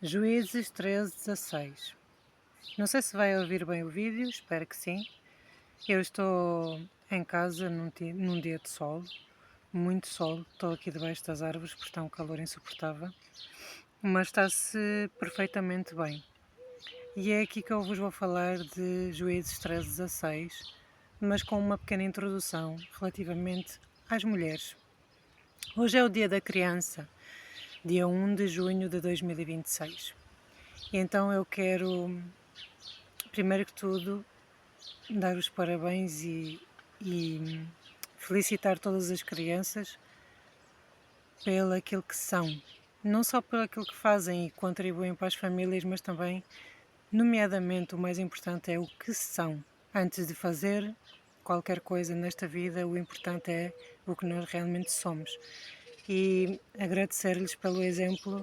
Juízes 13:16. Não sei se vai ouvir bem o vídeo, espero que sim. Eu estou em casa num dia de sol, muito sol, estou aqui debaixo das árvores porque está um calor insuportável, mas está-se perfeitamente bem. E é aqui que eu vos vou falar de Juízes 13:16, mas com uma pequena introdução relativamente às mulheres. Hoje é o Dia da Criança, dia 1 de junho de 2026. E então eu quero, primeiro que tudo, dar os parabéns e felicitar todas as crianças pelo aquilo que são. Não só pelo aquilo que fazem e contribuem para as famílias, mas também, nomeadamente, o mais importante é o que são. Antes de fazer qualquer coisa nesta vida, o importante é o que nós realmente somos. E agradecer-lhes pelo exemplo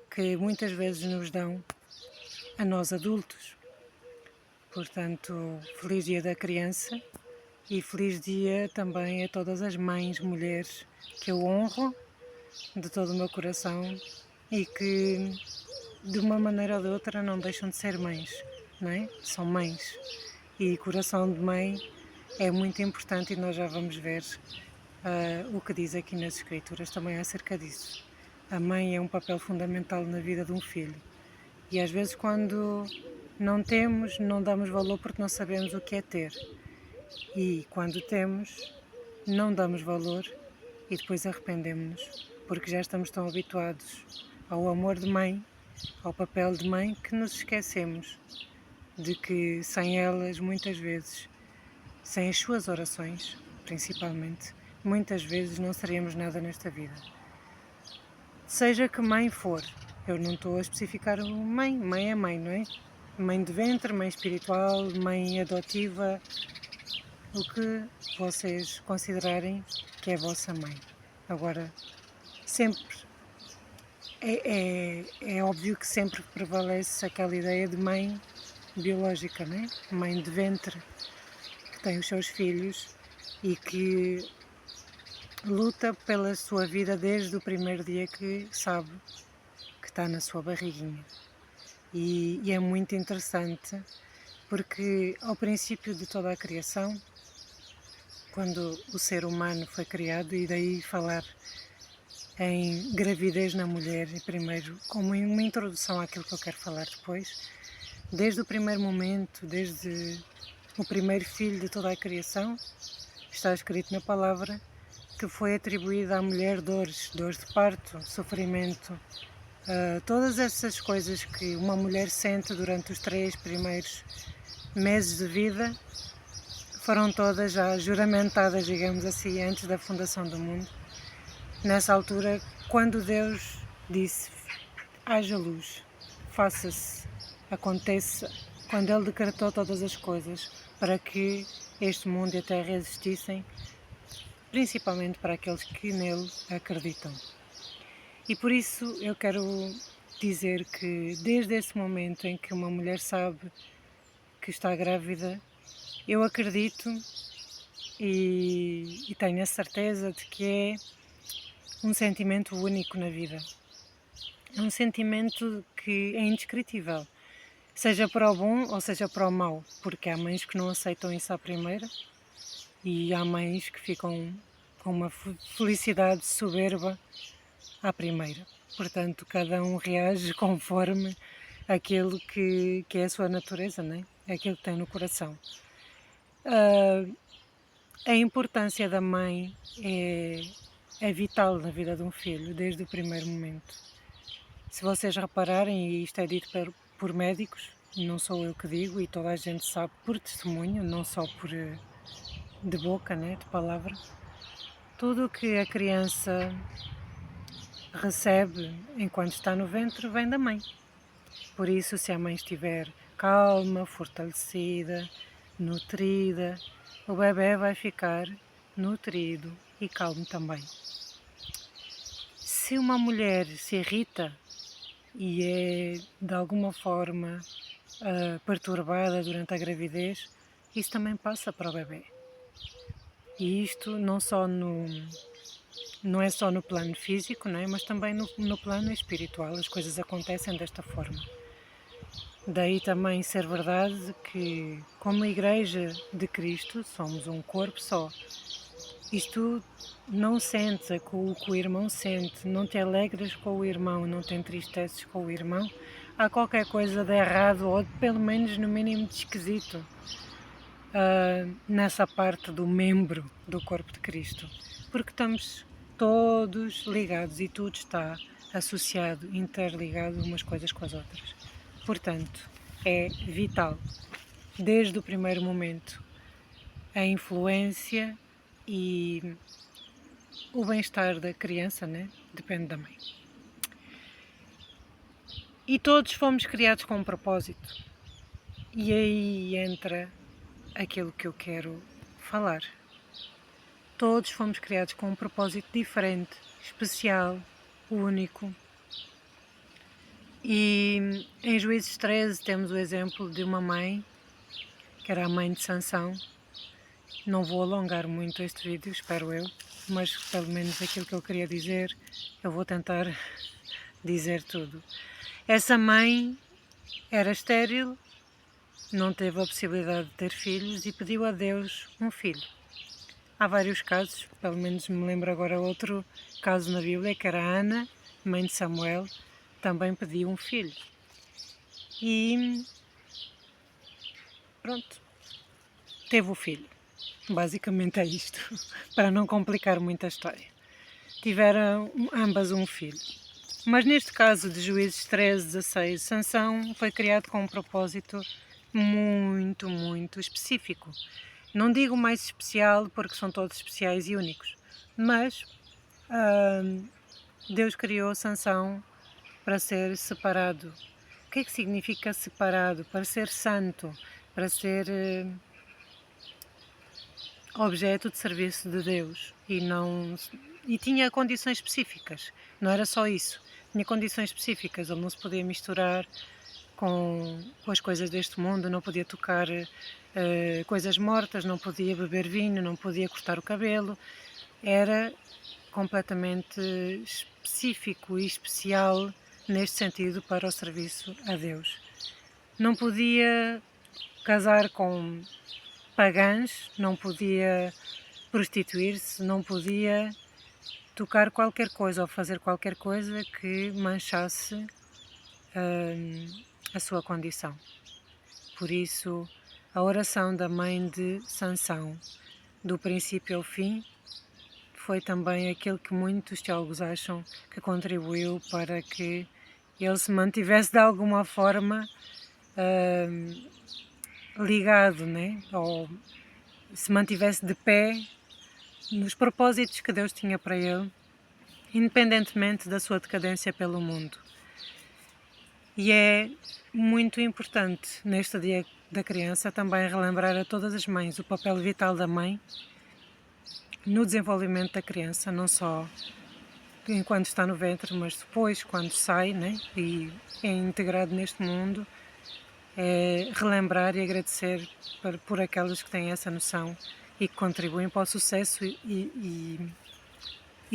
que muitas vezes nos dão a nós adultos. Portanto, feliz Dia da Criança e feliz dia também a todas as mães, mulheres que eu honro de todo o meu coração e que de uma maneira ou de outra não deixam de ser mães, não é? São mães e coração de mãe é muito importante e nós já vamos ver o que diz aqui nas escrituras também acerca disso. A mãe é um papel fundamental na vida de um filho e às vezes quando não temos, não damos valor porque não sabemos o que é ter. E quando temos, não damos valor e depois arrependemos-nos, porque já estamos tão habituados ao amor de mãe, ao papel de mãe, que nos esquecemos de que sem elas, muitas vezes, sem as suas orações, principalmente, muitas vezes não seríamos nada nesta vida. Seja que mãe for, eu não estou a especificar mãe, mãe é mãe, não é? Mãe de ventre, mãe espiritual, mãe adotiva, o que vocês considerarem que é a vossa mãe. Agora, sempre é óbvio que sempre prevalece aquela ideia de mãe biológica, né? Mãe de ventre, que tem os seus filhos e que luta pela sua vida desde o primeiro dia que sabe que está na sua barriguinha. E é muito interessante porque ao princípio de toda a criação, quando o ser humano foi criado, e daí falar em gravidez na mulher, e primeiro como uma introdução àquilo que eu quero falar depois, desde o primeiro momento, desde o primeiro filho de toda a criação, está escrito na palavra que foi atribuída à mulher dores de parto, sofrimento, todas essas coisas que uma mulher sente durante os 3 primeiros meses de vida foram todas já juramentadas, digamos assim, antes da fundação do mundo. Nessa altura, quando Deus disse, haja luz, faça-se, aconteça, quando Ele decretou todas as coisas para que este mundo e a Terra existissem, principalmente para aqueles que nele acreditam. E por isso eu quero dizer que desde esse momento em que uma mulher sabe que está grávida, eu acredito e tenho a certeza de que é um sentimento único na vida. É um sentimento que é indescritível, seja para o bom ou seja para o mau, porque há mães que não aceitam isso à primeira e há mães que ficam com uma felicidade soberba à primeira. Portanto, cada um reage conforme aquilo que é a sua natureza, não é? Aquilo que tem no coração. A importância da mãe é vital na vida de um filho, desde o primeiro momento. Se vocês repararem, e isto é dito por médicos, não sou eu que digo, e toda a gente sabe por testemunho, não só de boca, né, de palavra, tudo o que a criança recebe enquanto está no ventre vem da mãe. Por isso, se a mãe estiver calma, fortalecida, nutrida, o bebê vai ficar nutrido e calmo também. Se uma mulher se irrita e é de alguma forma perturbada durante a gravidez, isso também passa para o bebê. E isto não só no não é só no plano físico, não é? Mas também no plano espiritual, as coisas acontecem desta forma. Daí também ser verdade que, como Igreja de Cristo, somos um corpo só. E se tu não sentes com o que o irmão sente, não te alegras com o irmão, não te entristeces com o irmão, há qualquer coisa de errado, ou pelo menos no mínimo de esquisito, nessa parte do membro do corpo de Cristo. Porque estamos todos ligados e tudo está associado, interligado umas coisas com as outras. Portanto, é vital, desde o primeiro momento, a influência e o bem-estar da criança, né? Depende da mãe. E todos fomos criados com um propósito. E aí entra aquilo que eu quero falar. Todos fomos criados com um propósito diferente, especial, único. E em Juízes 13 temos o exemplo de uma mãe, que era a mãe de Sansão. Não vou alongar muito este vídeo, espero eu, mas pelo menos aquilo que eu queria dizer, eu vou tentar dizer tudo. Essa mãe era estéril, não teve a possibilidade de ter filhos e pediu a Deus um filho. Há vários casos, pelo menos me lembro agora outro caso na Bíblia, que era Ana, mãe de Samuel, também pediu um filho. E pronto, teve o filho. Basicamente é isto, para não complicar muito a história. Tiveram ambas um filho. Mas neste caso de Juízes 13:16, Sansão foi criado com um propósito muito, muito específico. Não digo mais especial porque são todos especiais e únicos, mas Deus criou Sansão para ser separado. O que é que significa separado? Para ser santo, para ser objeto de serviço de Deus e tinha condições específicas, não era só isso, tinha condições específicas, ele não se podia misturar com as coisas deste mundo, não podia tocar coisas mortas, não podia beber vinho, não podia cortar o cabelo, era completamente específico e especial neste sentido para o serviço a Deus. Não podia casar com pagãs, não podia prostituir-se, não podia tocar qualquer coisa ou fazer qualquer coisa que manchasse a sua condição. Por isso, a oração da mãe de Sansão, do princípio ao fim, foi também aquilo que muitos teólogos acham que contribuiu para que ele se mantivesse de alguma forma ligado, né? Ou se mantivesse de pé nos propósitos que Deus tinha para ele, independentemente da sua decadência pelo mundo. E é muito importante neste Dia da Criança também relembrar a todas as mães o papel vital da mãe no desenvolvimento da criança, não só enquanto está no ventre, mas depois, quando sai, né, e é integrado neste mundo, é relembrar e agradecer por aquelas que têm essa noção e que contribuem para o sucesso e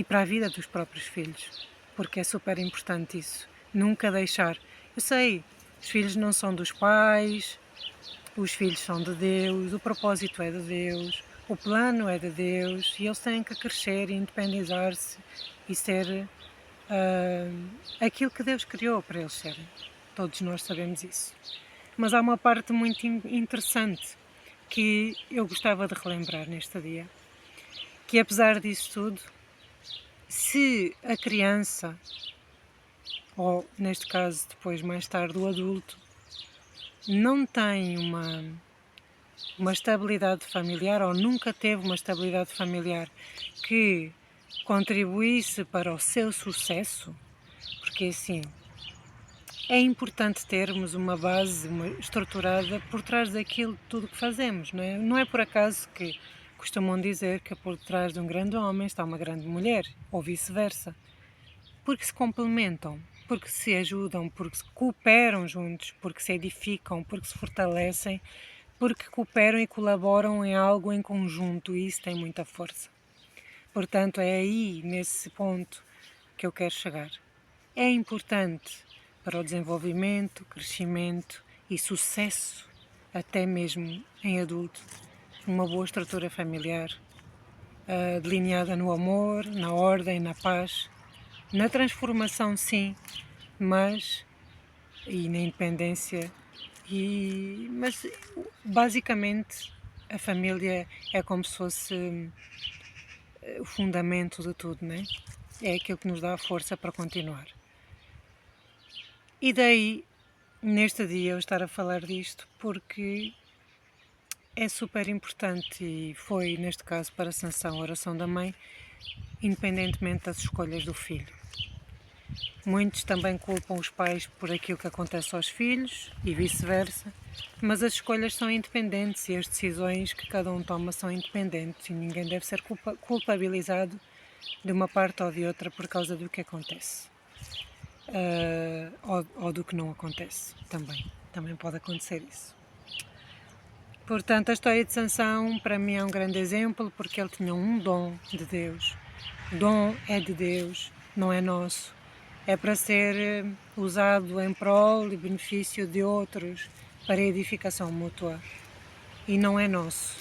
para a vida dos próprios filhos, porque é super importante isso, nunca deixar. Eu sei, os filhos não são dos pais, os filhos são de Deus, o propósito é de Deus, o plano é de Deus e eles têm que crescer e independizar-se e ser aquilo que Deus criou para eles serem. Todos nós sabemos isso. Mas há uma parte muito interessante que eu gostava de relembrar neste dia, que apesar disso tudo, se a criança, ou neste caso depois mais tarde o adulto, não tem uma estabilidade familiar ou nunca teve uma estabilidade familiar que contribuísse para o seu sucesso, porque assim, é importante termos uma base estruturada por trás daquilo tudo que fazemos, não é? Não é por acaso que costumam dizer que por trás de um grande homem está uma grande mulher, ou vice-versa, porque se complementam, porque se ajudam, porque se cooperam juntos, porque se edificam, porque se fortalecem, porque cooperam e colaboram em algo em conjunto, e isso tem muita força. Portanto, é aí, nesse ponto, que eu quero chegar. É importante para o desenvolvimento, crescimento e sucesso, até mesmo em adulto, uma boa estrutura familiar, delineada no amor, na ordem, na paz, na transformação, sim, mas e na independência. Mas basicamente a família é como se fosse o fundamento de tudo, né? É aquilo que nos dá a força para continuar. E daí, neste dia, eu estar a falar disto porque é super importante e foi, neste caso, para a Sansão, a oração da mãe, independentemente das escolhas do filho. Muitos também culpam os pais por aquilo que acontece aos filhos e vice-versa, mas as escolhas são independentes e as decisões que cada um toma são independentes e ninguém deve ser culpabilizado de uma parte ou de outra por causa do que acontece. Ou do que não acontece também pode acontecer isso. Portanto, a história de Sansão para mim é um grande exemplo porque ele tinha um dom de Deus. O dom é de Deus, não é nosso. É para ser usado em prol e benefício de outros, para edificação mútua. E não é nosso.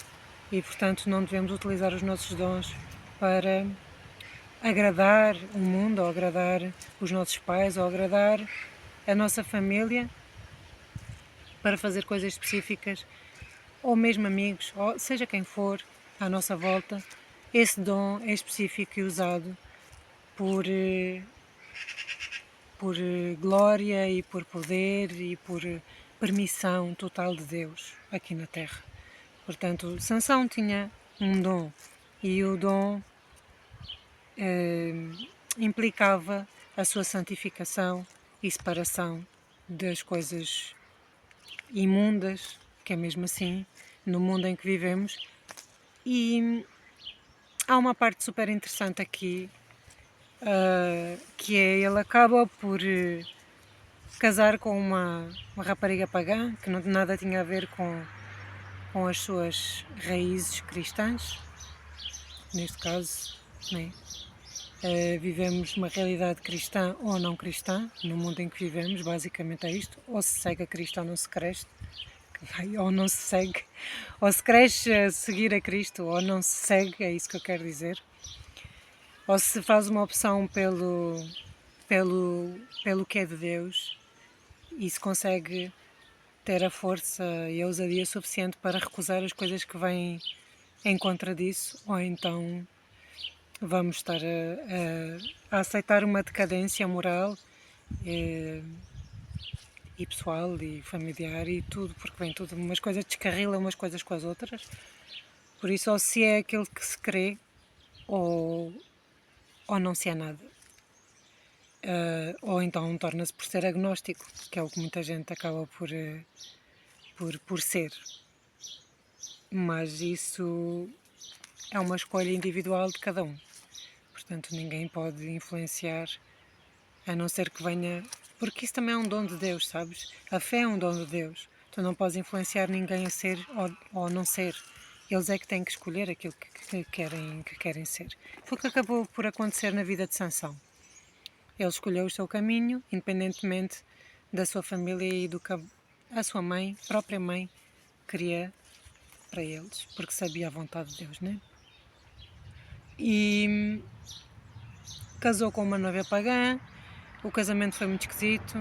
E, portanto, não devemos utilizar os nossos dons para agradar o mundo, ou agradar os nossos pais, ou agradar a nossa família, para fazer coisas específicas, ou mesmo amigos, ou seja quem for à nossa volta. Esse dom é específico e usado por glória e por poder e por permissão total de Deus aqui na Terra. Portanto, Sansão tinha um dom e o dom implicava a sua santificação e separação das coisas imundas, que é mesmo assim, no mundo em que vivemos. E há uma parte super interessante aqui, que é, ele acaba por casar com uma rapariga pagã, que não nada tinha a ver com as suas raízes cristãs, neste caso, né? Vivemos uma realidade cristã ou não cristã, no mundo em que vivemos, basicamente é isto, ou se segue a Cristo ou não se cresce, ou não se segue, ou se cresce a seguir a Cristo ou não se segue, é isso que eu quero dizer, ou se faz uma opção pelo que é de Deus e se consegue ter a força e a ousadia suficiente para recusar as coisas que vêm em contra disso, ou então vamos estar a aceitar uma decadência moral e pessoal e familiar e tudo, porque vem tudo, umas coisas descarrilam umas coisas com as outras. Por isso, ou se é aquilo que se crê, ou não se é nada. Ou então torna-se por ser agnóstico, que é o que muita gente acaba por ser. Mas isso é uma escolha individual de cada um. Portanto, ninguém pode influenciar, a não ser que venha... Porque isso também é um dom de Deus, sabes? A fé é um dom de Deus. Tu não podes influenciar ninguém a ser ou não ser. Eles é que têm que escolher aquilo que querem ser. Foi o que acabou por acontecer na vida de Sansão. Ele escolheu o seu caminho, independentemente da sua família e do que a sua mãe, própria mãe, queria para eles, porque sabia a vontade de Deus, né? E casou com uma noiva pagã. O casamento foi muito esquisito.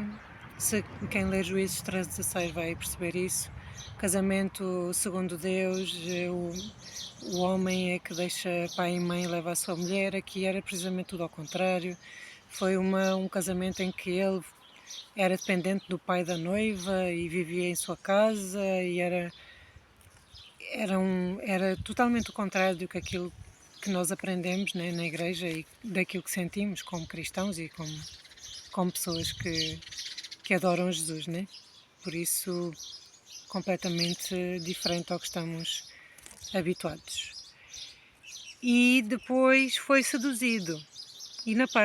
Se quem lê Juízes 13:16 vai perceber isso. Casamento segundo Deus, o homem é que deixa pai e mãe e leva a sua mulher. Aqui era precisamente tudo ao contrário. Foi um casamento em que ele era dependente do pai da noiva e vivia em sua casa e era totalmente o contrário do que aquilo que nós aprendemos, né, na igreja e daquilo que sentimos como cristãos e como pessoas que adoram Jesus, né? Por isso, completamente diferente ao que estamos habituados. E depois foi seduzido. E nesta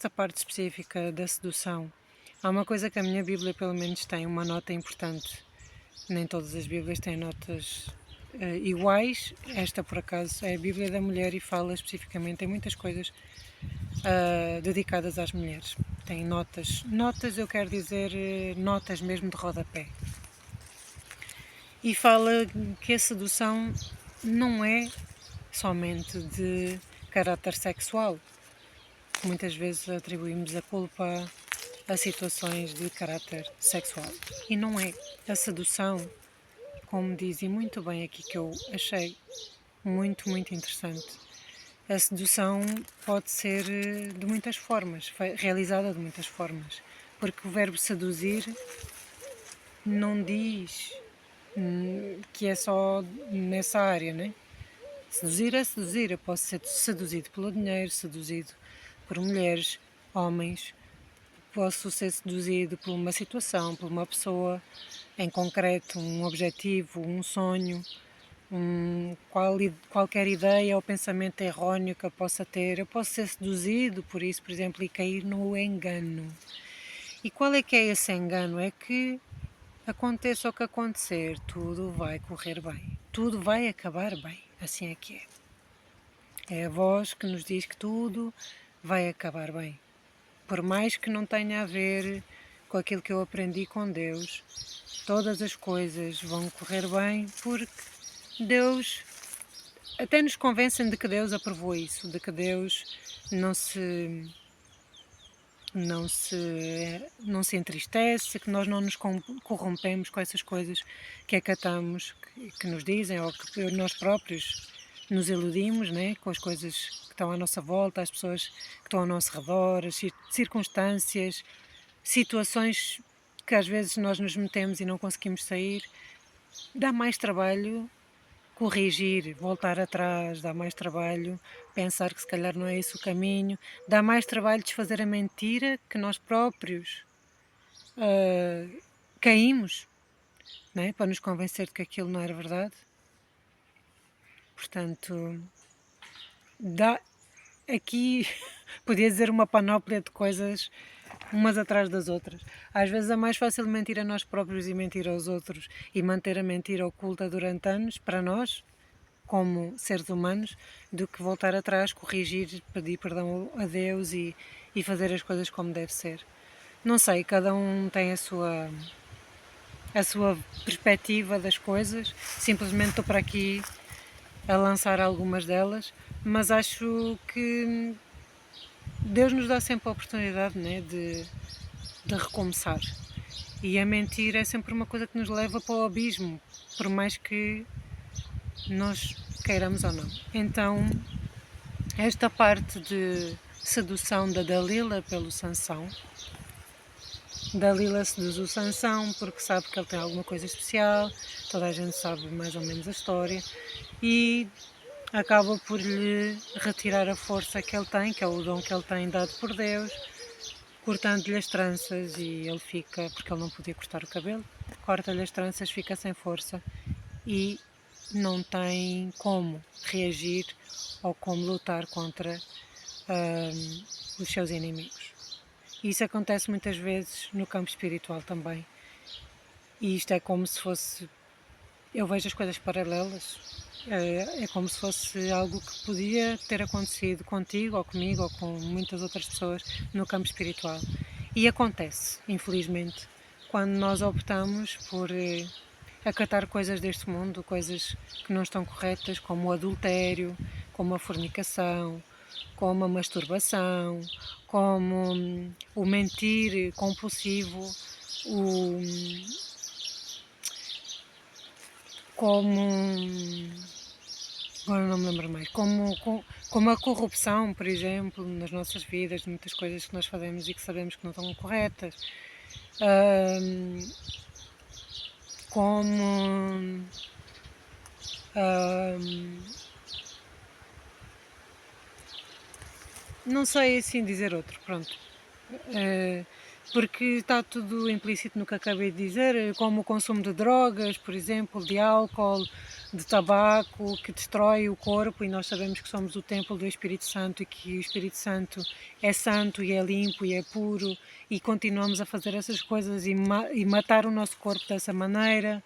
parte específica da sedução, há uma coisa que a minha Bíblia pelo menos tem uma nota importante. Nem todas as Bíblias têm notas iguais. Esta, por acaso, é a Bíblia da Mulher e fala especificamente em muitas coisas dedicadas às mulheres. Tem notas, eu quero dizer notas mesmo de rodapé. E fala que a sedução não é somente de caráter sexual. Muitas vezes atribuímos a culpa a situações de caráter sexual. E não é. A sedução, como dizem muito bem aqui, que eu achei muito, muito interessante, a sedução pode ser de muitas formas, realizada de muitas formas. Porque o verbo seduzir não diz que é só nessa área, né? Seduzir é seduzir. Eu posso ser seduzido pelo dinheiro, seduzido por mulheres, homens. Posso ser seduzido por uma situação, por uma pessoa em concreto, um objetivo, um sonho, qualquer ideia ou pensamento erróneo que eu possa ter. Eu posso ser seduzido por isso, por exemplo, e cair no engano. E qual é que é esse engano? É que aconteça o que acontecer, tudo vai correr bem. Tudo vai acabar bem. Assim é que é. É a voz que nos diz que tudo vai acabar bem. Por mais que não tenha a ver com aquilo que eu aprendi com Deus, todas as coisas vão correr bem porque Deus até nos convencem de que Deus aprovou isso, de que Deus não se entristece, que nós não nos corrompemos com essas coisas que acatamos, que nos dizem, ou que nós próprios nos iludimos, né, com as coisas que estão à nossa volta, as pessoas que estão ao nosso redor, as circunstâncias, situações que às vezes nós nos metemos e não conseguimos sair. Dá mais trabalho corrigir, voltar atrás, dá mais trabalho pensar que se calhar não é esse o caminho, dá mais trabalho desfazer a mentira que nós próprios caímos, né, para nos convencer de que aquilo não era verdade. Portanto, dá aqui, podia dizer, uma panóplia de coisas umas atrás das outras. Às vezes é mais fácil mentir a nós próprios e mentir aos outros e manter a mentira oculta durante anos, para nós, como seres humanos, do que voltar atrás, corrigir, pedir perdão a Deus e fazer as coisas como deve ser. Não sei, cada um tem a sua perspectiva das coisas. Simplesmente estou para aqui a lançar algumas delas, mas acho que Deus nos dá sempre a oportunidade, né, de recomeçar. E a mentira é sempre uma coisa que nos leva para o abismo, por mais que nós queiramos ou não. Então, esta parte de sedução da Dalila pelo Sansão, Dalila seduz o Sansão porque sabe que ele tem alguma coisa especial, toda a gente sabe mais ou menos a história, e acaba por lhe retirar a força que ele tem, que é o dom que ele tem dado por Deus, cortando-lhe as tranças, e ele fica, porque ele não podia cortar o cabelo, corta-lhe as tranças, fica sem força e não tem como reagir ou como lutar contra os seus inimigos. Isso acontece muitas vezes no campo espiritual também. E isto é como se fosse... Eu vejo as coisas paralelas. É como se fosse algo que podia ter acontecido contigo ou comigo ou com muitas outras pessoas no campo espiritual. E acontece, infelizmente, quando nós optamos por acatar coisas deste mundo, coisas que não estão corretas, como o adultério, como a fornicação, como a masturbação, como o mentir compulsivo, agora não me lembro mais, como a corrupção, por exemplo, nas nossas vidas, muitas coisas que nós fazemos e que sabemos que não estão corretas, como não sei assim dizer outro, pronto. Porque está tudo implícito no que acabei de dizer, como o consumo de drogas, por exemplo, de álcool, de tabaco, que destrói o corpo, e nós sabemos que somos o templo do Espírito Santo e que o Espírito Santo é santo e é limpo e é puro, e continuamos a fazer essas coisas e matar o nosso corpo dessa maneira.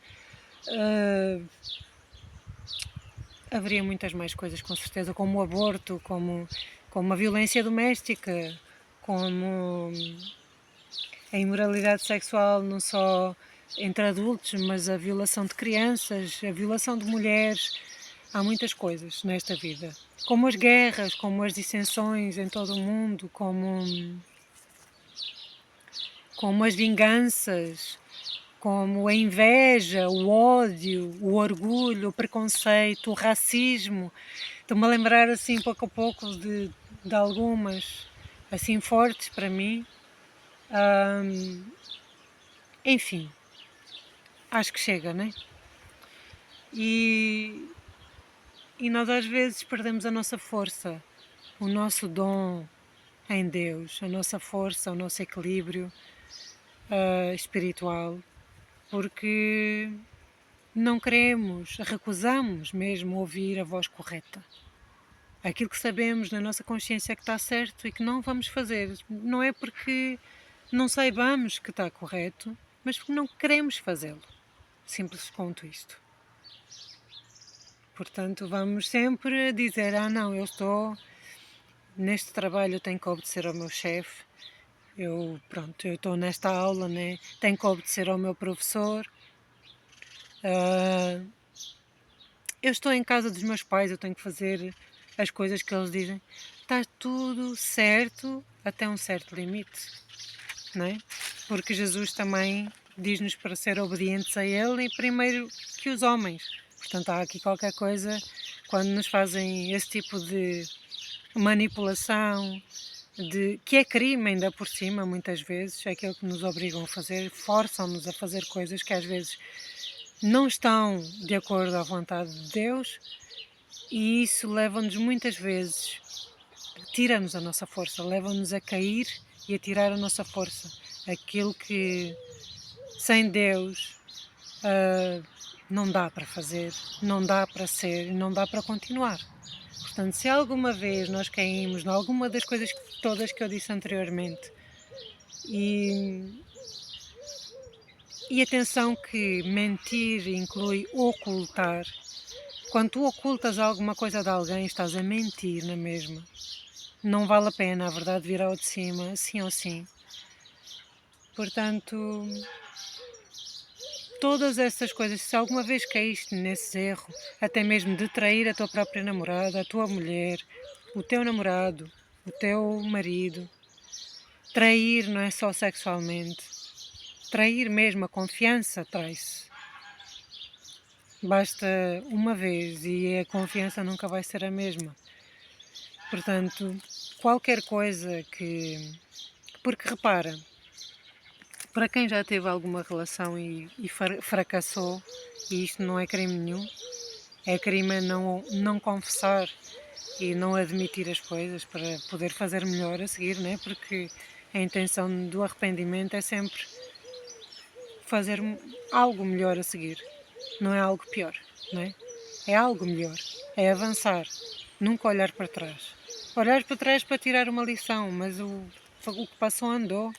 haveria muitas mais coisas, com certeza, como o aborto, como a violência doméstica, como a imoralidade sexual, não só entre adultos, mas a violação de crianças, a violação de mulheres. Há muitas coisas nesta vida, como as guerras, como as dissensões em todo o mundo, como as vinganças, como a inveja, o ódio, o orgulho, o preconceito, o racismo. Estou-me a lembrar assim pouco a pouco de algumas assim fortes para mim. Enfim, acho que chega, né? E nós às vezes perdemos a nossa força, o nosso dom em Deus, a nossa força, o nosso equilíbrio espiritual, porque não queremos, recusamos mesmo ouvir a voz correta. Aquilo que sabemos na nossa consciência que está certo e que não vamos fazer. Não é porque não saibamos que está correto, mas porque não queremos fazê-lo. Simples quanto isto. Portanto, vamos sempre dizer, não, eu estou neste trabalho, eu tenho que obedecer ao meu chefe, eu estou nesta aula, né? Tenho que obedecer ao meu professor, eu estou em casa dos meus pais, eu tenho que fazer as coisas que eles dizem. Está tudo certo até um certo limite, não é? Porque Jesus também diz-nos para ser obedientes a Ele e primeiro que os homens. Portanto, há aqui qualquer coisa, quando nos fazem esse tipo de manipulação, que é crime ainda por cima, muitas vezes, é aquilo que nos obrigam a fazer, forçam-nos a fazer coisas que às vezes não estão de acordo à vontade de Deus, e isso leva-nos muitas vezes, tira-nos a nossa força, leva-nos a cair e a tirar a nossa força. Aquilo que sem Deus não dá para fazer, não dá para ser, não dá para continuar. Portanto, se alguma vez nós caímos em alguma das coisas todas que eu disse anteriormente, e atenção que mentir inclui ocultar. Quando tu ocultas alguma coisa de alguém, estás a mentir na mesma. Não vale a pena, a verdade virá ao de cima, sim ou sim. Portanto, todas essas coisas, se alguma vez caíste nesse erro, até mesmo de trair a tua própria namorada, a tua mulher, o teu namorado, o teu marido, trair não é só sexualmente, trair mesmo, a confiança trai-se. Basta uma vez e a confiança nunca vai ser a mesma. Portanto, qualquer coisa que... Porque repara, para quem já teve alguma relação e fracassou, e isto não é crime nenhum, é crime não confessar e não admitir as coisas para poder fazer melhor a seguir, né? Porque a intenção do arrependimento é sempre fazer algo melhor a seguir, não é algo pior, né? É algo melhor, é avançar, nunca olhar para trás. Olhar para trás para tirar uma lição, mas o que passou andou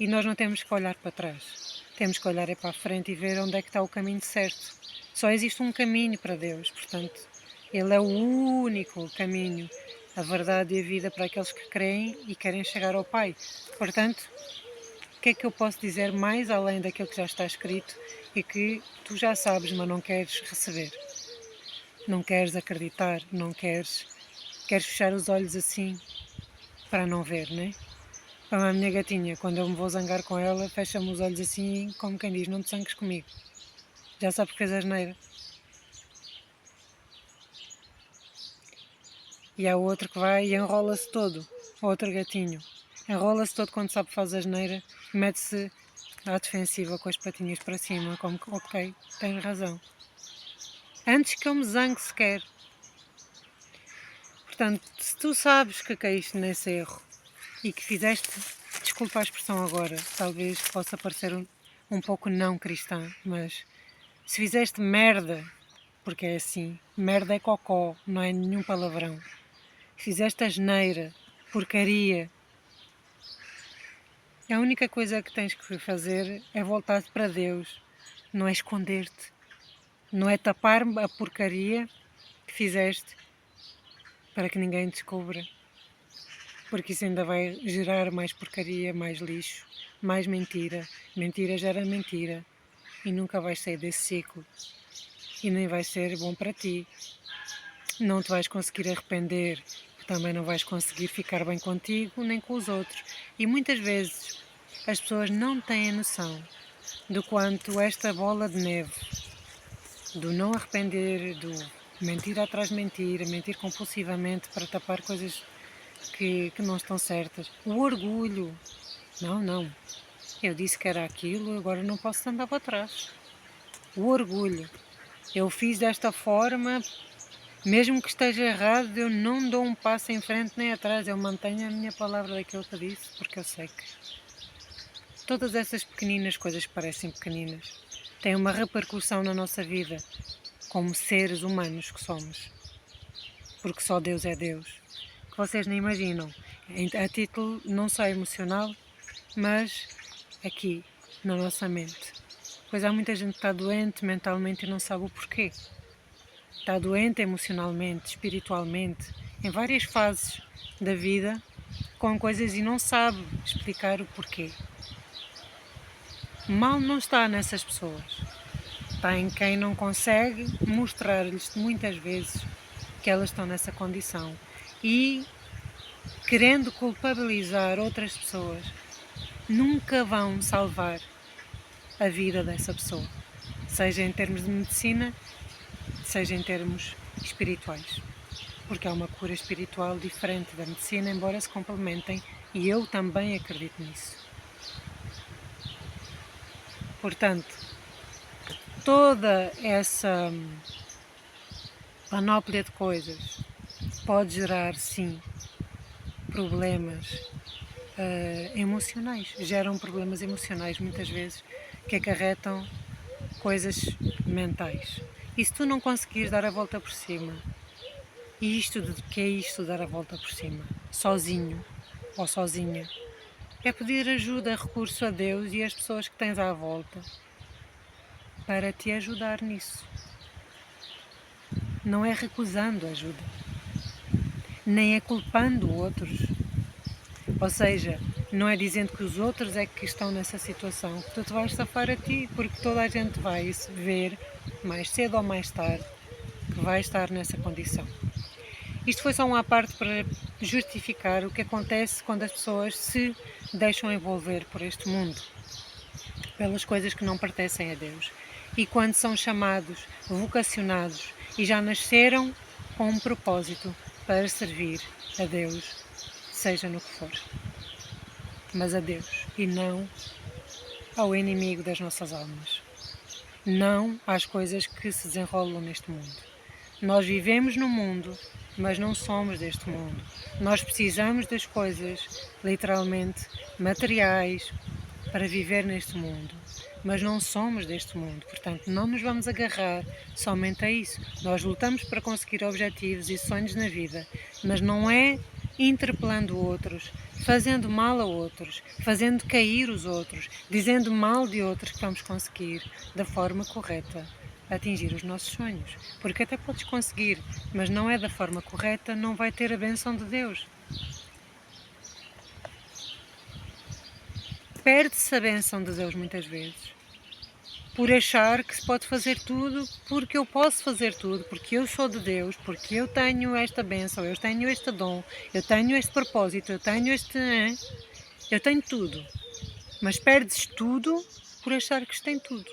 e nós não temos que olhar para trás. Temos que olhar para a frente e ver onde é que está o caminho certo. Só existe um caminho para Deus, portanto, Ele é o único caminho, a verdade e a vida para aqueles que creem e querem chegar ao Pai. Portanto, o que é que eu posso dizer mais além daquilo que já está escrito e que tu já sabes, mas não queres receber? Não queres acreditar, não queres fechar os olhos assim para não ver, né? Como a minha gatinha, quando eu me vou zangar com ela, fecha-me os olhos assim, como quem diz, não te zangues comigo. Já sabe que fez asneira. E há outro que vai e enrola-se todo, outro gatinho. Enrola-se todo quando sabe que faz asneira, mete-se à defensiva com as patinhas para cima, como que, ok, tens razão. Antes que eu me zangue sequer. Portanto, se tu sabes que caíste nesse erro e que fizeste, desculpa a expressão agora, talvez possa parecer um pouco não cristã, mas se fizeste merda, porque é assim, merda é cocó, não é nenhum palavrão. Se fizeste asneira, porcaria, a única coisa que tens que fazer é voltar-te para Deus, não é esconder-te, não é tapar a porcaria que fizeste para que ninguém descubra, porque isso ainda vai gerar mais porcaria, mais lixo, mais mentira. Mentira gera mentira e nunca vais sair desse ciclo e nem vai ser bom para ti. Não te vais conseguir arrepender, também não vais conseguir ficar bem contigo nem com os outros. E muitas vezes as pessoas não têm noção do quanto esta bola de neve, do não arrepender, do mentir atrás de mentira, mentir compulsivamente para tapar coisas que não estão certas. O orgulho. Não. Eu disse que era aquilo, agora não posso andar para trás. O orgulho. Eu fiz desta forma, mesmo que esteja errado, eu não dou um passo em frente nem atrás. Eu mantenho a minha palavra daquilo que eu disse, porque eu sei que todas essas pequeninas coisas que parecem pequeninas têm uma repercussão na nossa vida, como seres humanos que somos. Porque só Deus é Deus. Que vocês nem imaginam. A título não só emocional, mas aqui, na nossa mente. Pois há muita gente que está doente mentalmente e não sabe o porquê. Está doente emocionalmente, espiritualmente, em várias fases da vida, com coisas e não sabe explicar o porquê. Mal não está nessas pessoas. Está em quem não consegue mostrar-lhes muitas vezes que elas estão nessa condição e querendo culpabilizar outras pessoas, nunca vão salvar a vida dessa pessoa, seja em termos de medicina, seja em termos espirituais, porque é uma cura espiritual diferente da medicina, embora se complementem, e eu também acredito nisso. Portanto, toda essa panóplia de coisas pode gerar, sim, problemas emocionais, geram problemas emocionais muitas vezes que acarretam coisas mentais. E se tu não conseguires dar a volta por cima, e que é isto dar a volta por cima, sozinho ou sozinha, é pedir ajuda, recurso a Deus e às pessoas que tens à volta para te ajudar nisso. Não é recusando ajuda, nem é culpando outros. Ou seja, não é dizendo que os outros é que estão nessa situação, que tu te vais safar a ti, porque toda a gente vai ver, mais cedo ou mais tarde, que vai estar nessa condição. Isto foi só uma parte para justificar o que acontece quando as pessoas se deixam envolver por este mundo, pelas coisas que não pertencem a Deus. E quando são chamados, vocacionados e já nasceram com um propósito para servir a Deus, seja no que for. Mas a Deus e não ao inimigo das nossas almas. Não às coisas que se desenrolam neste mundo. Nós vivemos no mundo, mas não somos deste mundo. Nós precisamos das coisas, literalmente, materiais, para viver neste mundo. Mas não somos deste mundo, portanto não nos vamos agarrar somente a isso. Nós lutamos para conseguir objetivos e sonhos na vida, mas não é interpelando outros, fazendo mal a outros, fazendo cair os outros, dizendo mal de outros que vamos conseguir, da forma correta, atingir os nossos sonhos. Porque até podes conseguir, mas não é da forma correta, não vai ter a bênção de Deus. Perde-se a bênção de Deus muitas vezes por achar que se pode fazer tudo, porque eu posso fazer tudo, porque eu sou de Deus, porque eu tenho esta bênção, eu tenho este dom, eu tenho este propósito, eu tenho tudo. Mas perdes tudo por achar que tem tudo.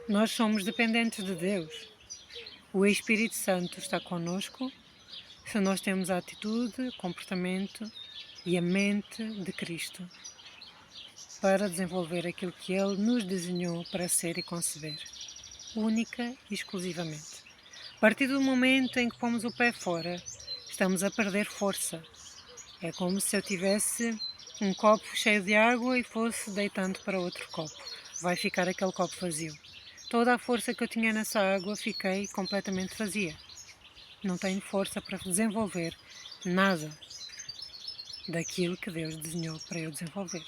Nós somos dependentes de Deus. O Espírito Santo está connosco se nós temos a atitude, comportamento e a mente de Cristo para desenvolver aquilo que Ele nos desenhou para ser e conceber, única e exclusivamente. A partir do momento em que pomos o pé fora, estamos a perder força. É como se eu tivesse um copo cheio de água e fosse deitando para outro copo. Vai ficar aquele copo vazio. Toda a força que eu tinha nessa água fiquei completamente vazia. Não tenho força para desenvolver nada daquilo que Deus desenhou para eu desenvolver.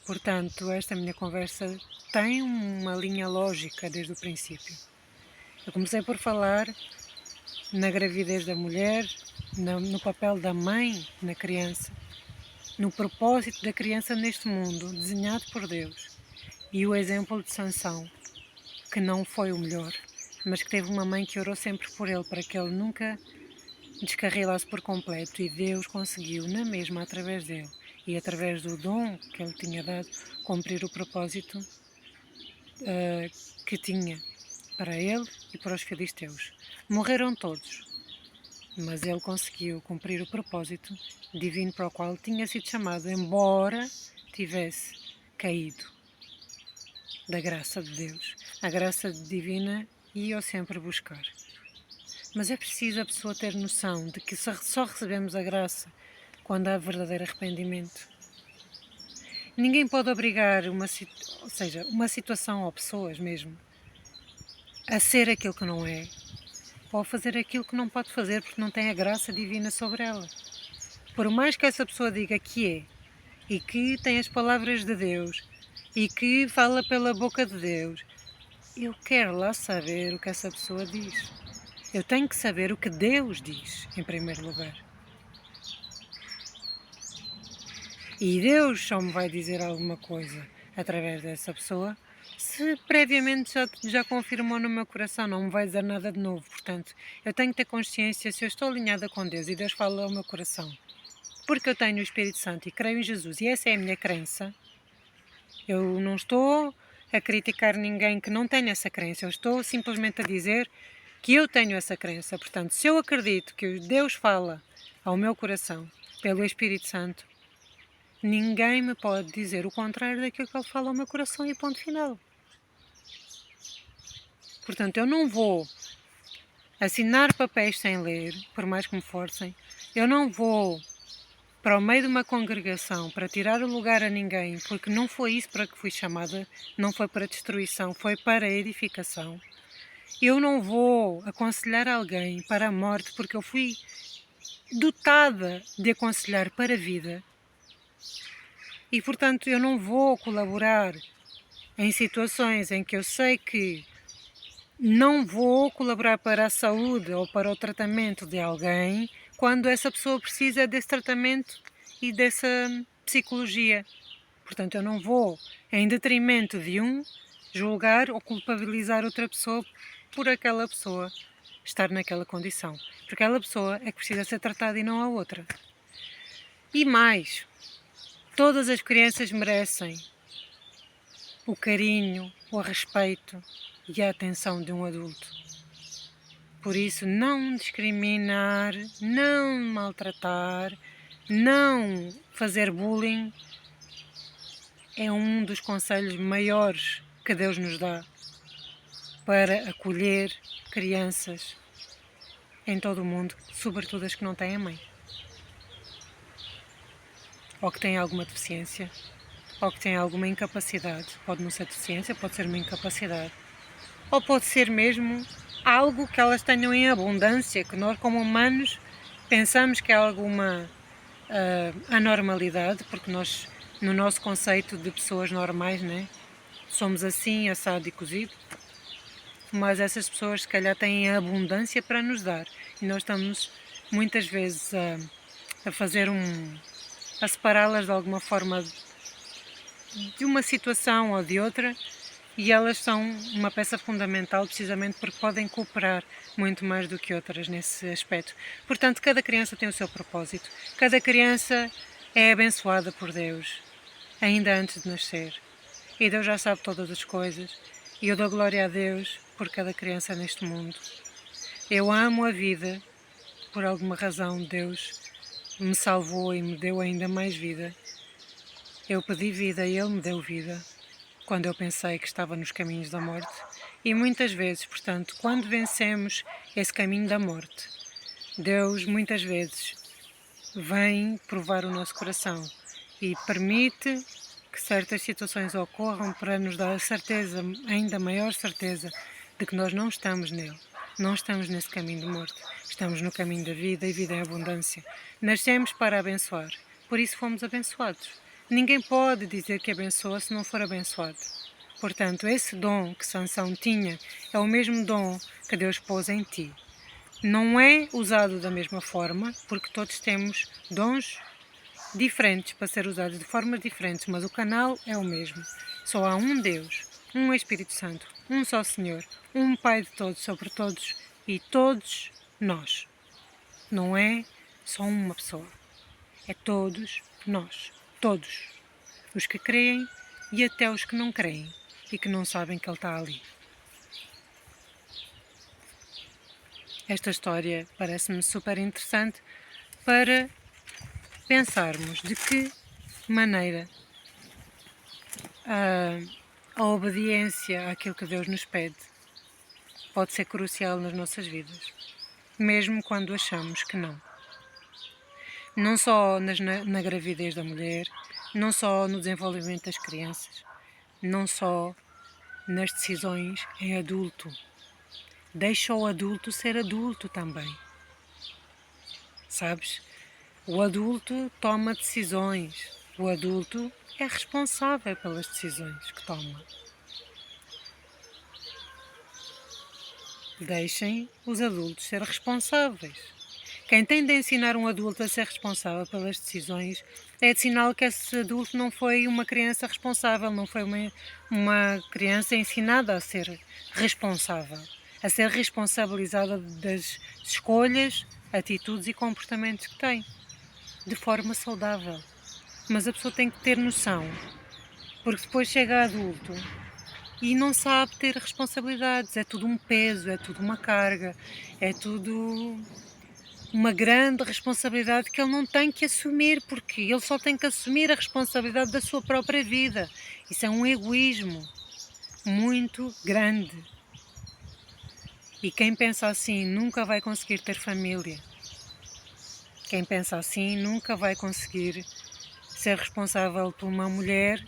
Portanto, esta minha conversa tem uma linha lógica desde o princípio. Eu comecei por falar na gravidez da mulher, no papel da mãe na criança, no propósito da criança neste mundo, desenhado por Deus, e o exemplo de Sansão, que não foi o melhor, mas que teve uma mãe que orou sempre por ele, para que ele nunca descarrilasse por completo, e Deus conseguiu, na mesma, através dele, e através do dom que ele tinha dado, cumprir o propósito que tinha para ele e para os filisteus. Morreram todos, mas ele conseguiu cumprir o propósito divino para o qual tinha sido chamado, embora tivesse caído da graça de Deus. A graça divina ia-o sempre buscar. Mas é preciso a pessoa ter noção de que só recebemos a graça quando há verdadeiro arrependimento. Ninguém pode obrigar uma situação ou pessoas mesmo a ser aquilo que não é, ou a fazer aquilo que não pode fazer porque não tem a graça divina sobre ela. Por mais que essa pessoa diga que é, e que tem as palavras de Deus, e que fala pela boca de Deus, eu quero lá saber o que essa pessoa diz. Eu tenho que saber o que Deus diz, em primeiro lugar. E Deus só me vai dizer alguma coisa através dessa pessoa se previamente já confirmou no meu coração, não me vai dizer nada de novo. Portanto, eu tenho que ter consciência, se eu estou alinhada com Deus e Deus fala ao meu coração, porque eu tenho o Espírito Santo e creio em Jesus, e essa é a minha crença. Eu não estou a criticar ninguém que não tenha essa crença, eu estou simplesmente a dizer que eu tenho essa crença. Portanto, se eu acredito que Deus fala ao meu coração pelo Espírito Santo, ninguém me pode dizer o contrário daquilo que Ele fala ao meu coração, e ponto final. Portanto, eu não vou assinar papéis sem ler, por mais que me forcem. Eu não vou para o meio de uma congregação para tirar o lugar a ninguém, porque não foi isso para que fui chamada, não foi para destruição, foi para edificação. Eu não vou aconselhar alguém para a morte, porque eu fui dotada de aconselhar para a vida. E, portanto, eu não vou colaborar em situações em que eu sei que não vou colaborar para a saúde ou para o tratamento de alguém quando essa pessoa precisa desse tratamento e dessa psicologia. Portanto, eu não vou, em detrimento de um, julgar ou culpabilizar outra pessoa por aquela pessoa estar naquela condição. Porque aquela pessoa é que precisa ser tratada e não a outra. E mais, todas as crianças merecem o carinho, o respeito e a atenção de um adulto. Por isso, não discriminar, não maltratar, não fazer bullying é um dos conselhos maiores que Deus nos dá para acolher crianças em todo o mundo, sobretudo as que não têm mãe, ou que têm alguma deficiência, ou que têm alguma incapacidade. Pode não ser deficiência, pode ser uma incapacidade, ou pode ser mesmo algo que elas tenham em abundância, que nós como humanos pensamos que é alguma anormalidade, porque nós, no nosso conceito de pessoas normais, né, somos assim, assado e cozido, mas essas pessoas se calhar têm a abundância para nos dar, e nós estamos muitas vezes a fazer a separá-las de alguma forma de uma situação ou de outra, e elas são uma peça fundamental precisamente porque podem cooperar muito mais do que outras nesse aspecto. Portanto, cada criança tem o seu propósito, cada criança é abençoada por Deus, ainda antes de nascer, e Deus já sabe todas as coisas, e eu dou glória a Deus por cada criança neste mundo. Eu amo a vida, por alguma razão Deus me salvou e me deu ainda mais vida. Eu pedi vida e Ele me deu vida quando eu pensei que estava nos caminhos da morte. E muitas vezes, portanto, quando vencemos esse caminho da morte, Deus muitas vezes vem provar o nosso coração e permite que certas situações ocorram para nos dar a certeza, ainda maior certeza, de que nós não estamos nele. Não estamos nesse caminho de morte. Estamos no caminho da vida e vida em abundância. Nascemos para abençoar. Por isso fomos abençoados. Ninguém pode dizer que abençoa se não for abençoado. Portanto, esse dom que Sansão tinha é o mesmo dom que Deus pôs em ti. Não é usado da mesma forma, porque todos temos dons diferentes para ser usados de formas diferentes, mas o canal é o mesmo. Só há um Deus, um Espírito Santo, um só Senhor, um Pai de todos, sobre todos e todos nós. Não é só uma pessoa, é todos nós, todos. Os que creem e até os que não creem e que não sabem que Ele está ali. Esta história parece-me super interessante para pensarmos de que maneira a obediência àquilo que Deus nos pede pode ser crucial nas nossas vidas, mesmo quando achamos que não. Não só na gravidez da mulher, não só no desenvolvimento das crianças, não só nas decisões em adulto. Deixa o adulto ser adulto também. Sabes? O adulto toma decisões. O adulto é responsável pelas decisões que toma. Deixem os adultos ser responsáveis. Quem tem de ensinar um adulto a ser responsável pelas decisões é de sinal que esse adulto não foi uma criança responsável, não foi uma criança ensinada a ser responsável, a ser responsabilizada das escolhas, atitudes e comportamentos que tem, de forma saudável. Mas a pessoa tem que ter noção, porque depois chega adulto e não sabe ter responsabilidades, é tudo um peso, é tudo uma carga, é tudo uma grande responsabilidade que ele não tem que assumir, porque ele só tem que assumir a responsabilidade da sua própria vida. Isso é um egoísmo muito grande. E quem pensa assim nunca vai conseguir ter família. Quem pensa assim nunca vai conseguir ser responsável por uma mulher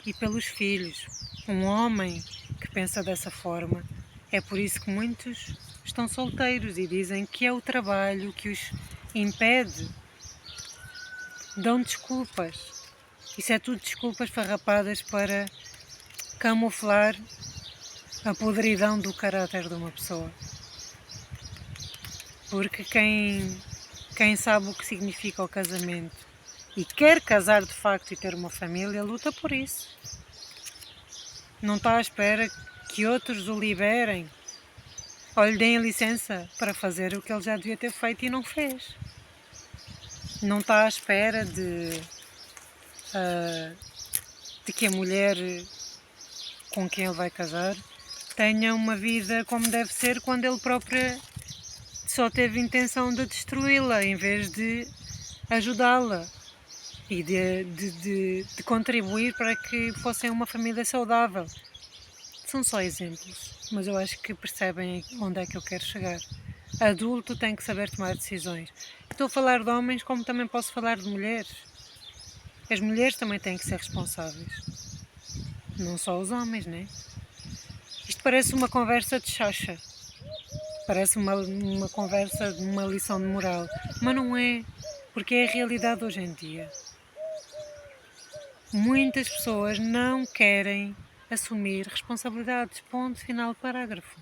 e pelos filhos. Um homem que pensa dessa forma. É por isso que muitos estão solteiros e dizem que é o trabalho que os impede. Dão desculpas. Isso é tudo desculpas farrapadas para camuflar a podridão do caráter de uma pessoa. Porque quem sabe o que significa o casamento e quer casar de facto e ter uma família, luta por isso. Não está à espera que outros o liberem ou lhe deem licença para fazer o que ele já devia ter feito e não fez. Não está à espera de que a mulher com quem ele vai casar tenha uma vida como deve ser quando ele próprio só teve intenção de destruí-la em vez de ajudá-la e de contribuir para que fossem uma família saudável. São só exemplos, mas eu acho que percebem onde é que eu quero chegar. Adulto tem que saber tomar decisões. Estou a falar de homens como também posso falar de mulheres. As mulheres também têm que ser responsáveis. Não só os homens, né? Isto parece uma conversa de chacha. Parece uma conversa de uma lição de moral. Mas não é, porque é a realidade hoje em dia. Muitas pessoas não querem assumir responsabilidades. Ponto final, parágrafo.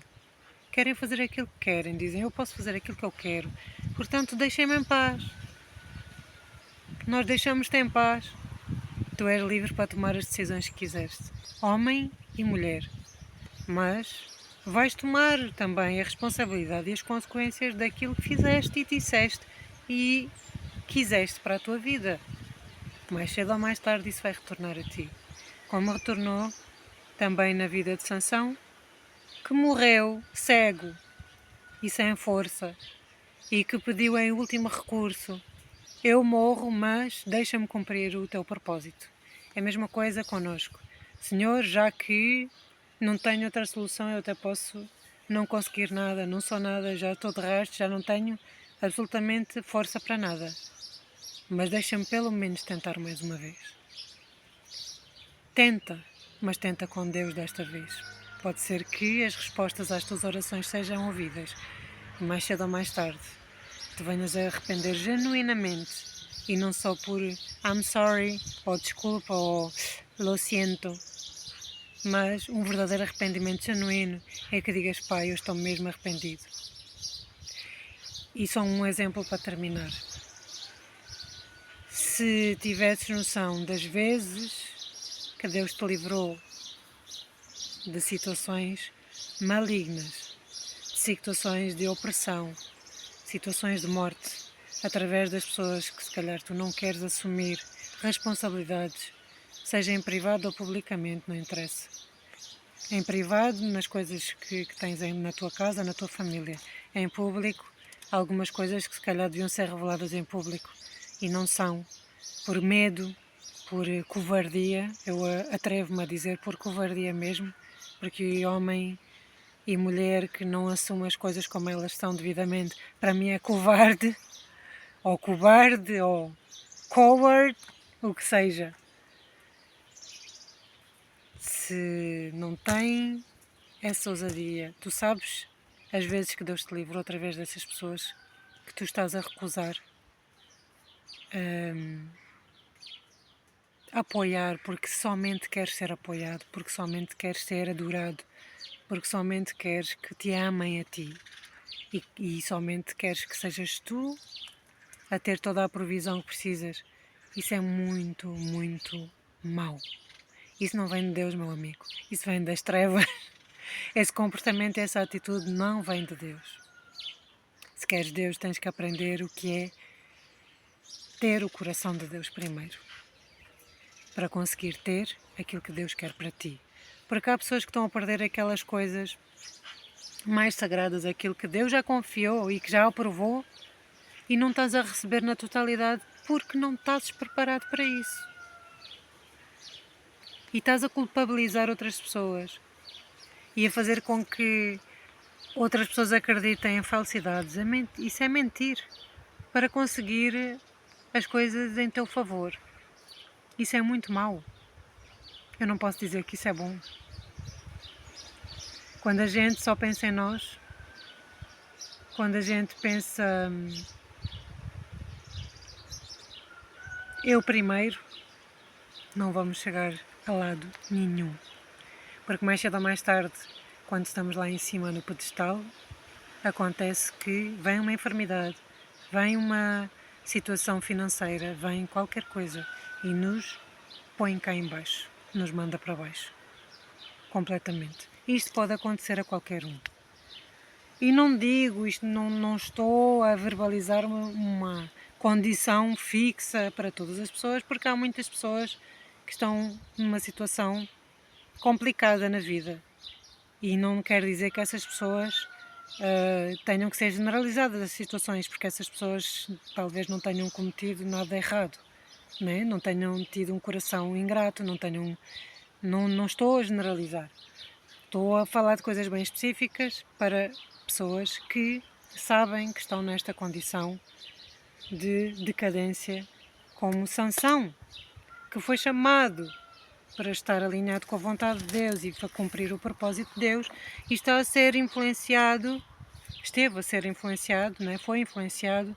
Querem fazer aquilo que querem. Dizem, eu posso fazer aquilo que eu quero. Portanto, deixem-me em paz. Nós deixamos-te em paz. Tu és livre para tomar as decisões que quiseres. Homem e mulher. Mas vais tomar também a responsabilidade e as consequências daquilo que fizeste e disseste e quiseste para a tua vida. Mais cedo ou mais tarde isso vai retornar a ti. Como retornou também na vida de Sansão, que morreu cego e sem força e que pediu em último recurso: eu morro, mas deixa-me cumprir o teu propósito. É a mesma coisa connosco. Senhor, já que não tenho outra solução, eu até posso não conseguir nada, não sou nada, já estou de resto, já não tenho absolutamente força para nada. Mas deixa-me pelo menos tentar mais uma vez. Tenta, mas tenta com Deus desta vez. Pode ser que as respostas às tuas orações sejam ouvidas. E mais cedo ou mais tarde te venhas a arrepender genuinamente. E não só por I'm sorry, ou desculpa, ou lo siento. mas um verdadeiro arrependimento genuíno é que digas: Pai, eu estou mesmo arrependido. E só um exemplo para terminar. Se tivesses noção das vezes que Deus te livrou de situações malignas, de situações de opressão, situações de morte, através das pessoas que se calhar tu não queres assumir responsabilidades, seja em privado ou publicamente, não interessa. Em privado, nas coisas que tens na tua casa, na tua família. Em público, algumas coisas que se calhar deviam ser reveladas em público e não são, por medo, por covardia. Eu atrevo-me a dizer por covardia mesmo, porque homem e mulher que não assume as coisas como elas são devidamente, para mim é covarde, ou coward, o que seja. Se não tem essa ousadia, tu sabes as vezes que Deus te livrou através dessas pessoas que tu estás a recusar apoiar, porque somente queres ser apoiado, porque somente queres ser adorado, porque somente queres que te amem a ti e somente queres que sejas tu a ter toda a provisão que precisas. Isso é muito, muito mau. Isso não vem de Deus, meu amigo. Isso vem das trevas. Esse comportamento, essa atitude não vem de Deus. Se queres Deus, tens que aprender o que é ter o coração de Deus primeiro, para conseguir ter aquilo que Deus quer para ti. Porque há pessoas que estão a perder aquelas coisas mais sagradas, aquilo que Deus já confiou e que já aprovou, e não estás a receber na totalidade porque não estás preparado para isso. E estás a culpabilizar outras pessoas e a fazer com que outras pessoas acreditem em falsidades. Isso é mentir para conseguir as coisas em teu favor. Isso é muito mau. Eu não posso dizer que isso é bom. Quando a gente só pensa em nós, quando a gente pensa eu primeiro, não vamos chegar a lado nenhum. Porque mais cedo ou mais tarde, quando estamos lá em cima no pedestal, acontece que vem uma enfermidade, vem uma situação financeira, vem qualquer coisa e nos põe cá em baixo, nos manda para baixo, completamente. Isto pode acontecer a qualquer um. E não digo, isto não estou a verbalizar uma condição fixa para todas as pessoas, porque há muitas pessoas que estão numa situação complicada na vida. E não quer dizer que essas pessoas tenham que ser generalizadas as situações, porque essas pessoas talvez não tenham cometido nada errado, né? Não tenham tido um coração ingrato, não estou a generalizar. Estou a falar de coisas bem específicas para pessoas que sabem que estão nesta condição de decadência, como Sansão, que foi chamado para estar alinhado com a vontade de Deus e para cumprir o propósito de Deus, e está a ser influenciado, esteve a ser influenciado, não é? Foi influenciado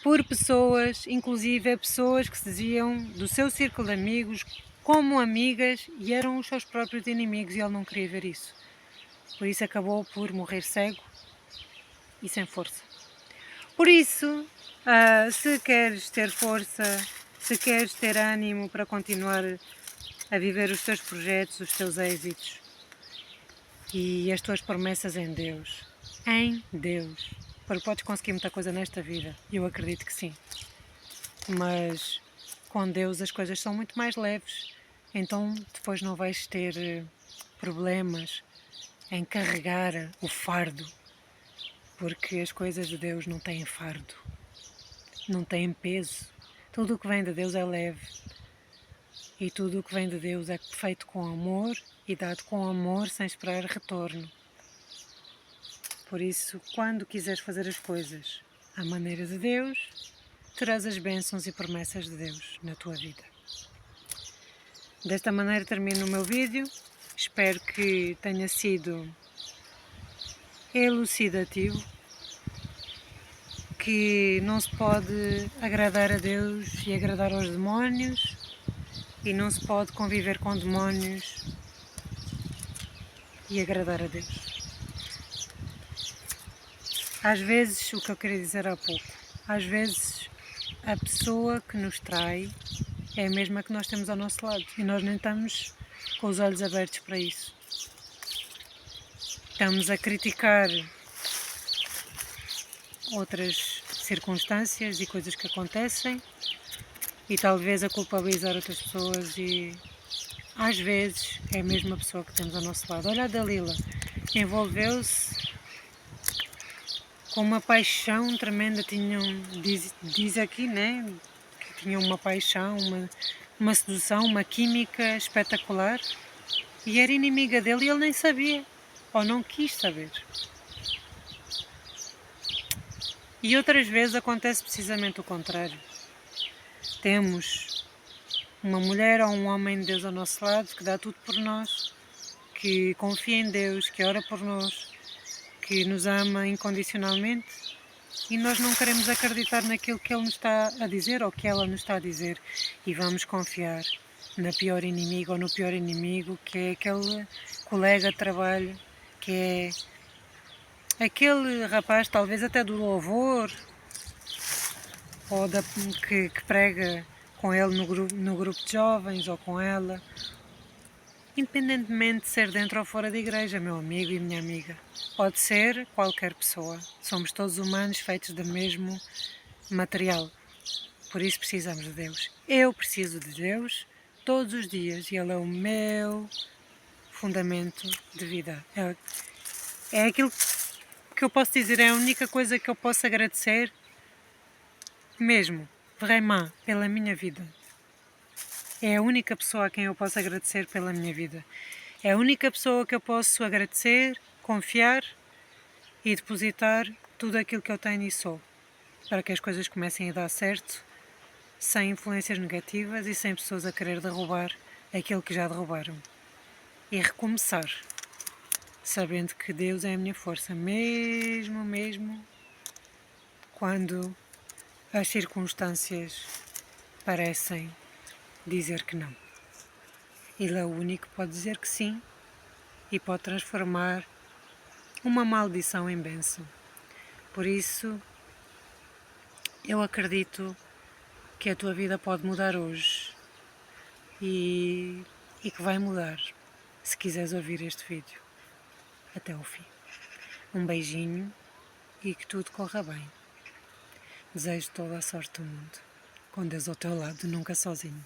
por pessoas, inclusive pessoas que se diziam do seu círculo de amigos como amigas e eram os seus próprios inimigos, e ele não queria ver isso. Por isso acabou por morrer cego e sem força. Por isso, se queres ter força, se queres ter ânimo para continuar a viver os teus projetos, os teus êxitos e as tuas promessas em Deus, porque podes conseguir muita coisa nesta vida, e eu acredito que sim, mas com Deus as coisas são muito mais leves, então depois não vais ter problemas em carregar o fardo, porque as coisas de Deus não têm fardo, não têm peso. Tudo o que vem de Deus é leve, e tudo o que vem de Deus é feito com amor e dado com amor sem esperar retorno. Por isso, quando quiseres fazer as coisas à maneira de Deus, terás as bênçãos e promessas de Deus na tua vida. Desta maneira termino o meu vídeo. Espero que tenha sido elucidativo, que não se pode agradar a Deus e agradar aos demónios, e não se pode conviver com demónios e agradar a Deus. Às vezes, o que eu queria dizer há pouco, às vezes a pessoa que nos trai é a mesma que nós temos ao nosso lado e nós nem estamos com os olhos abertos para isso. Estamos a criticar outras circunstâncias e coisas que acontecem e talvez a culpabilizar outras pessoas, e às vezes é a mesma pessoa que temos ao nosso lado. Olha a Dalila, envolveu-se com uma paixão tremenda, diz aqui, né, que tinha uma paixão, uma sedução, uma química espetacular, e era inimiga dele e ele nem sabia, ou não quis saber. E outras vezes acontece precisamente o contrário. Temos uma mulher ou um homem de Deus ao nosso lado que dá tudo por nós, que confia em Deus, que ora por nós, que nos ama incondicionalmente, e nós não queremos acreditar naquilo que ele nos está a dizer ou que ela nos está a dizer, e vamos confiar na pior inimiga ou no pior inimigo, que é aquele colega de trabalho, que é aquele rapaz talvez até do louvor, ou que prega com ele no grupo de jovens, ou com ela, independentemente de ser dentro ou fora da igreja, meu amigo e minha amiga. Pode ser qualquer pessoa. Somos todos humanos feitos do mesmo material. Por isso precisamos de Deus. Eu preciso de Deus todos os dias e Ele é o meu fundamento de vida. É aquilo que eu posso dizer, é a única coisa que eu posso agradecer mesmo, vraiment, pela minha vida. É a única pessoa a quem eu posso agradecer pela minha vida. É a única pessoa que eu posso agradecer, confiar e depositar tudo aquilo que eu tenho e sou, para que as coisas comecem a dar certo, sem influências negativas e sem pessoas a querer derrubar aquilo que já derrubaram. E recomeçar, sabendo que Deus é a minha força, mesmo quando as circunstâncias parecem dizer que não. Ele é o único que pode dizer que sim e pode transformar uma maldição em bênção. Por isso, eu acredito que a tua vida pode mudar hoje e que vai mudar se quiseres ouvir este vídeo até ao fim. Um beijinho e que tudo corra bem. Desejo toda a sorte do mundo. Com Deus ao teu lado, nunca sozinho.